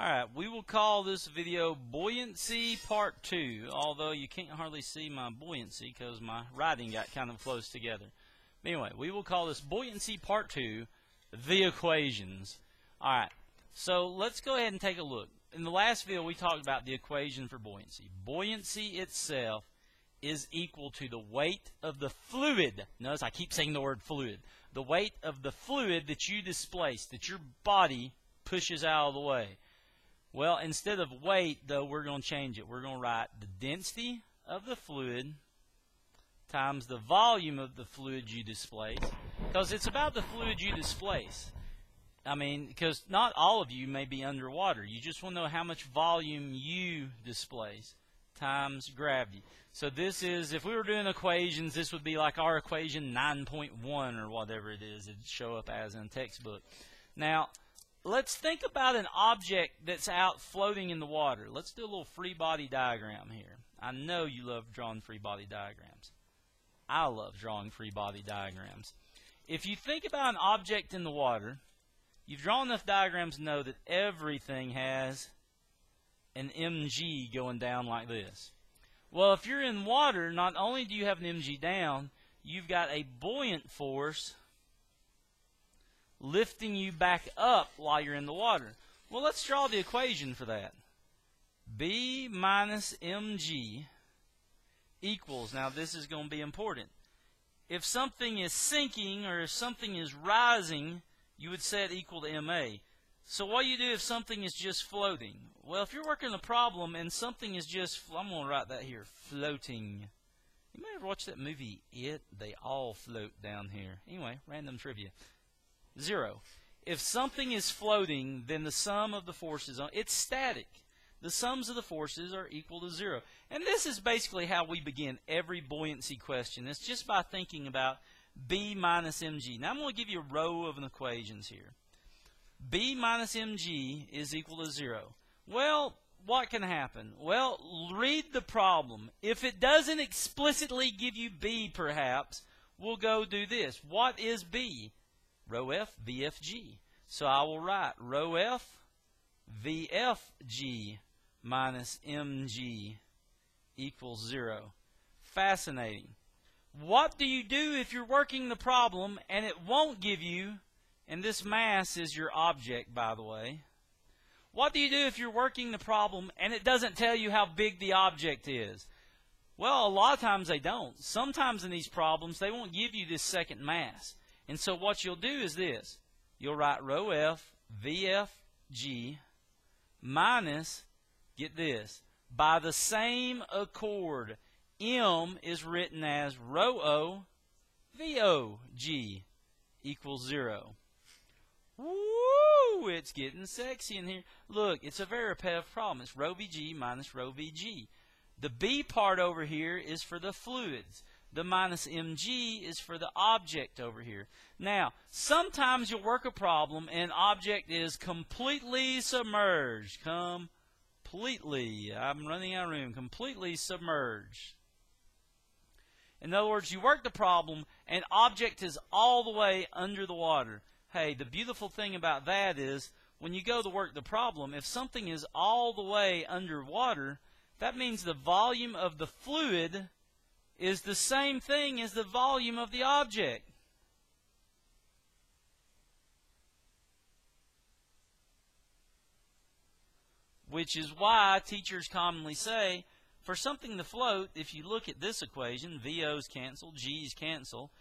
Alright, we will call this video Buoyancy Part 2, although you can't hardly see my buoyancy because my writing got kind of close together. But anyway, we will call this Buoyancy Part 2, the equations. Alright, so let's go ahead and take a look. In the last video, we talked about the equation for buoyancy. Buoyancy itself is equal to the weight of the fluid. Notice I keep saying the word fluid. The weight of the fluid that you displace, that your body pushes out of the way. Well, instead of weight, though, we're going to change it. We're going to write the density of the fluid times the volume of the fluid you displace. Because it's about the fluid you displace. I mean, because not all of you may be underwater. You just want to know how much volume you displace times gravity. So this is, if we were doing equations, this would be like our equation 9.1 or whatever it is. It'd show up as in a textbook. Now, let's think about an object that's out floating in the water. Let's do a little free body diagram here. I know you love drawing free body diagrams. I love drawing free body diagrams. If you think about an object in the water, you've drawn enough diagrams to know that everything has an mg going down like this. Well, if you're in water, not only do you have an mg down, you've got a buoyant force lifting you back up while you're in the water. Well, let's draw the equation for that. B minus mg equals, now this is going to be important. If something is sinking or if something is rising, you would set equal to ma. So what do you do if something is just floating? Well, if you're working a problem and something is just, I'm going to write that here, floating. You may have watched that movie, It. They all float down here. Anyway, random trivia. 0. If something is floating, then the sum of the forces, it's static. The sums of the forces are equal to 0. And this is basically how we begin every buoyancy question. It's just by thinking about B minus mg. Now I'm going to give you a row of equations here. B minus mg is equal to 0. Well, what can happen? Well, read the problem. If it doesn't explicitly give you B, perhaps, we'll go do this. What is B? Rho f VFG. So I will write rho f VFG minus mg equals 0. Fascinating. What do you do if you're working the problem and it won't give you, and this mass is your object, by the way. What do you do if you're working the problem and it doesn't tell you how big the object is? Well, a lot of times they don't. Sometimes in these problems they won't give you this second mass. And so what you'll do is this. You'll write rho f VFG minus, get this, by the same accord, m is written as rho o VOG equals 0. Woo! It's getting sexy in here. Look, it's a very repetitive problem. It's rho VG minus rho VG. The B part over here is for the fluids. The minus mg is for the object over here. Now, sometimes you'll work a problem and an object is completely submerged. Completely. I'm running out of room. Completely submerged. In other words, you work the problem and object is all the way under the water. Hey, the beautiful thing about that is when you go to work the problem, if something is all the way underwater, that means the volume of the fluid is the same thing as the volume of the object. Which is why teachers commonly say, for something to float, if you look at this equation, VO's cancel, G's cancel,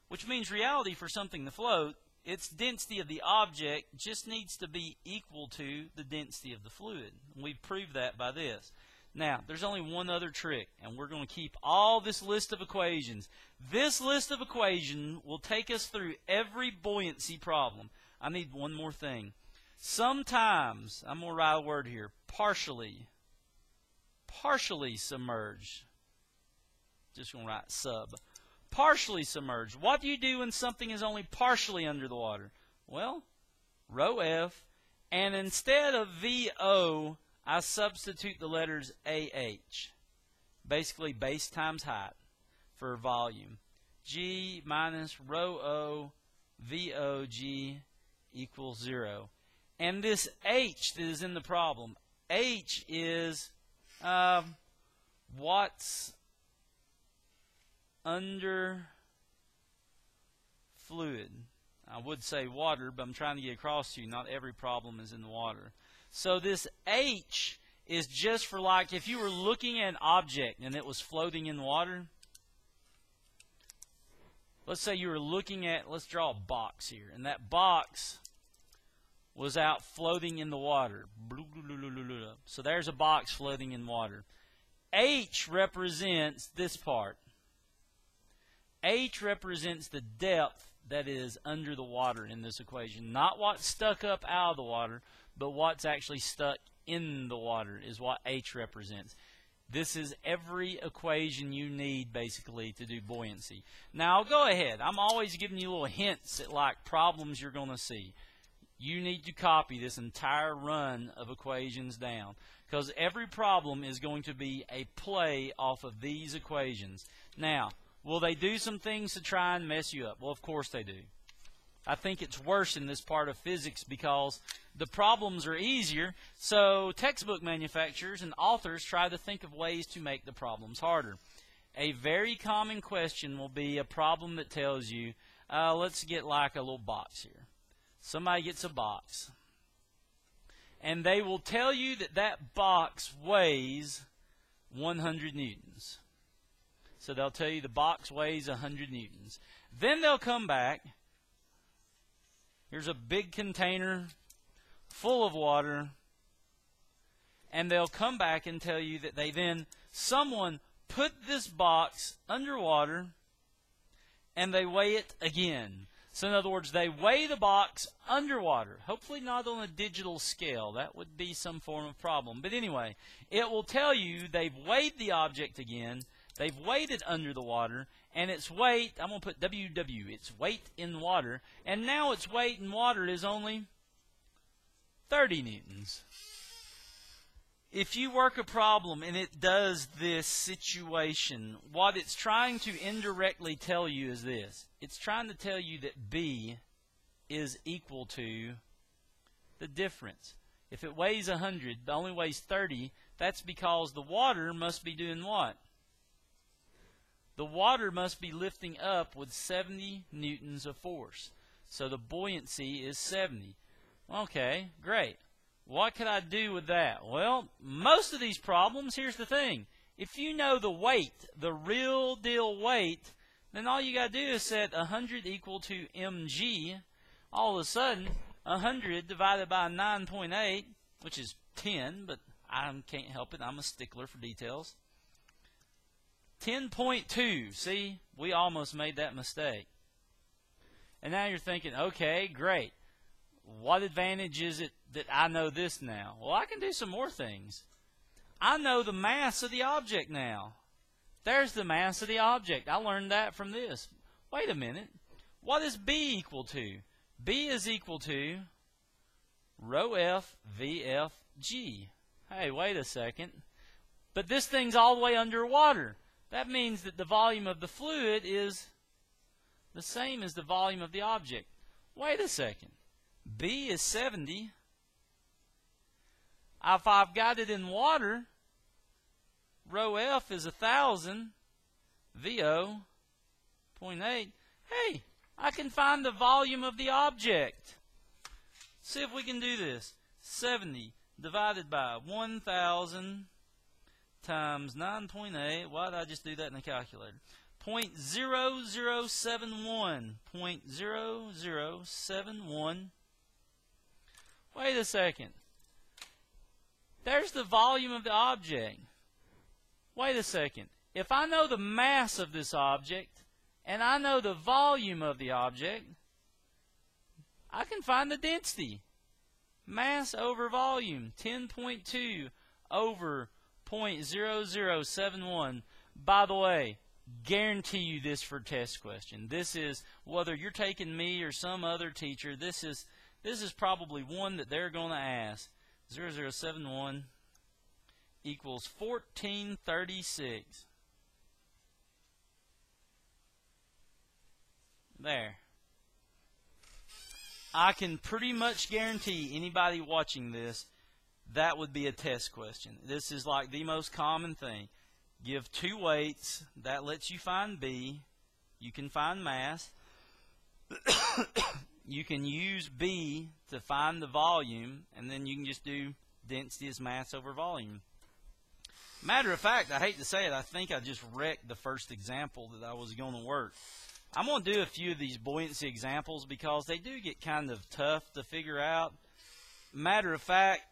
which means reality for something to float, its density of the object just needs to be equal to the density of the fluid. And we've proved that by this. Now, there's only one other trick, and we're going to keep all this list of equations. This list of equations will take us through every buoyancy problem. I need one more thing. Sometimes, I'm going to write a word here, partially submerged. Just going to write sub. Partially submerged. What do you do when something is only partially under the water? Well, rho f, and instead of VO, I substitute the letters AH, basically base times height for volume. G minus rho O VOG equals 0. And this H that is in the problem, H is what's under fluid. I would say water, but I'm trying to get across to you, not every problem is in the water. So this H is just for, like, if you were looking at an object and it was floating in water. Let's say you were looking at, let's draw a box here, and that box was out floating in the water. So there's a box floating in water. H represents this part. H represents the depth that is under the water in this equation. Not what's stuck up out of the water, but what's actually stuck in the water is what H represents. This is every equation you need, basically, to do buoyancy. Now, I'll go ahead. I'm always giving you little hints at, like, problems you're going to see. You need to copy this entire run of equations down, because every problem is going to be a play off of these equations. Now, will they do some things to try and mess you up? Well, of course they do. I think it's worse in this part of physics because the problems are easier, so textbook manufacturers and authors try to think of ways to make the problems harder. A very common question will be a problem that tells you, let's get like a little box here. Somebody gets a box, and they will tell you that that box weighs 100 newtons. So they'll tell you the box weighs 100 newtons. Then they'll come back. Here's a big container full of water, and they'll come back and tell you that someone put this box underwater and they weigh it again. So in other words, they weigh the box underwater, hopefully not on a digital scale. That would be some form of problem. But anyway, it will tell you they've weighed the object again, they've weighed it under the water, and its weight, I'm going to put WW, its weight in water, and now its weight in water is only 30 newtons. If you work a problem and it does this situation, what it's trying to indirectly tell you is this. It's trying to tell you that B is equal to the difference. If it weighs 100 but only weighs 30, that's because the water must be doing what? The water must be lifting up with 70 newtons of force. So the buoyancy is 70. Okay, great. What can I do with that? Well, most of these problems, here's the thing. If you know the weight, the real deal weight, then all you got to do is set 100 equal to mg. All of a sudden, 100 divided by 9.8, which is 10, but I can't help it. I'm a stickler for details. 10.2. See, we almost made that mistake. And now you're thinking, okay, great. What advantage is it that I know this now? Well, I can do some more things. I know the mass of the object now. There's the mass of the object. I learned that from this. Wait a minute. What is B equal to? B is equal to rho F VF G. Hey, wait a second. But this thing's all the way underwater. That means that the volume of the fluid is the same as the volume of the object. Wait a second. B is 70. If I've got it in water, rho F is 1,000. VO 0.8. Hey, I can find the volume of the object. See if we can do this. 70 divided by 1,000 times 9.8. Why did I just do that in the calculator? 0.0071. 0.0071. Wait a second. There's the volume of the object. Wait a second. If I know the mass of this object and I know the volume of the object, I can find the density. Mass over volume, 10.2 over 0.0071. By the way, guarantee you this for test question. This is, whether you're taking me or some other teacher, this is probably one that they're going to ask. 0071 equals 1436. There. I can pretty much guarantee anybody watching this, that would be a test question. This is like the most common thing. Give two weights. That lets you find B. You can find mass. You can use B to find the volume, and then you can just do density as mass over volume. Matter of fact, I hate to say it, I think I just wrecked the first example that I was going to work. I'm going to do a few of these buoyancy examples because they do get kind of tough to figure out. Matter of fact,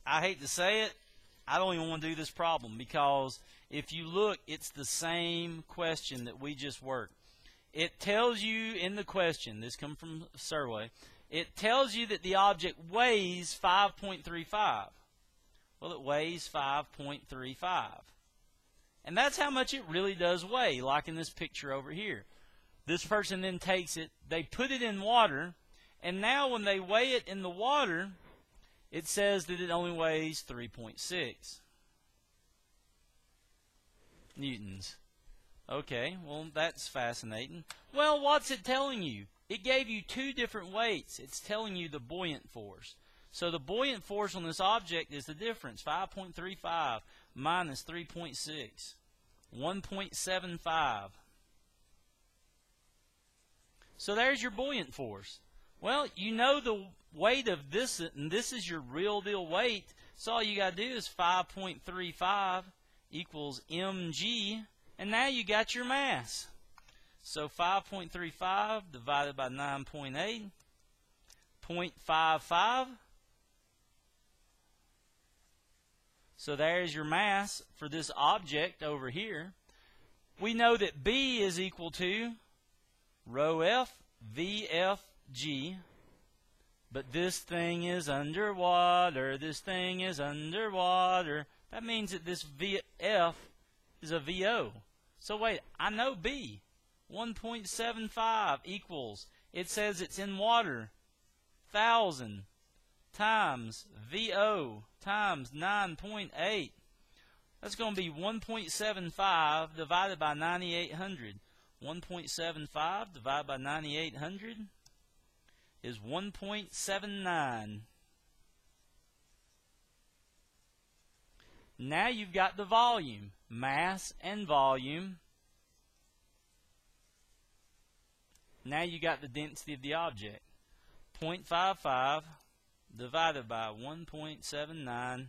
I hate to say it, I don't even want to do this problem because if you look, it's the same question that we just worked. It tells you in the question, this comes from Survey, it tells you that the object weighs 5.35. Well, it weighs 5.35. And that's how much it really does weigh, like in this picture over here. This person then takes it, they put it in water, and now when they weigh it in the water, it says that it only weighs 3.6 newtons. Okay, well, that's fascinating. Well, what's it telling you? It gave you two different weights. It's telling you the buoyant force. So the buoyant force on this object is the difference, 5.35 minus 3.6, 1.75. So there's your buoyant force. Well, you know the weight of this, and this is your real deal weight. So all you got to do is 5.35 equals mg, and now you got your mass. So 5.35 divided by 9.8, 0.55. So there's your mass for this object over here. We know that B is equal to rho F VF G. But this thing is underwater. This thing is underwater. That means that this VF is a VO. So wait, I know B. 1.75 equals, it says it's in water, 1,000 times VO times 9.8. That's going to be 1.75 divided by 9,800. 1.75 divided by 9,800 is 1.79. Now you've got the volume, mass and volume. Now you got the density of the object. 0.55 divided by 1.79,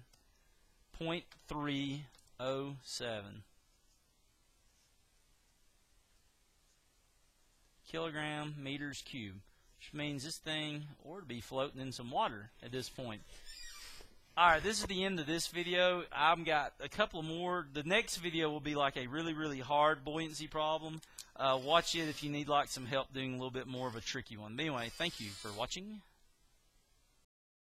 0.307. Kilogram meters cube, which means this thing ought to be floating in some water at this point. Alright, this is the end of this video. I've got a couple more. The next video will be like a really, really hard buoyancy problem. Watch it if you need like some help doing a little bit more of a tricky one. But anyway, thank you for watching.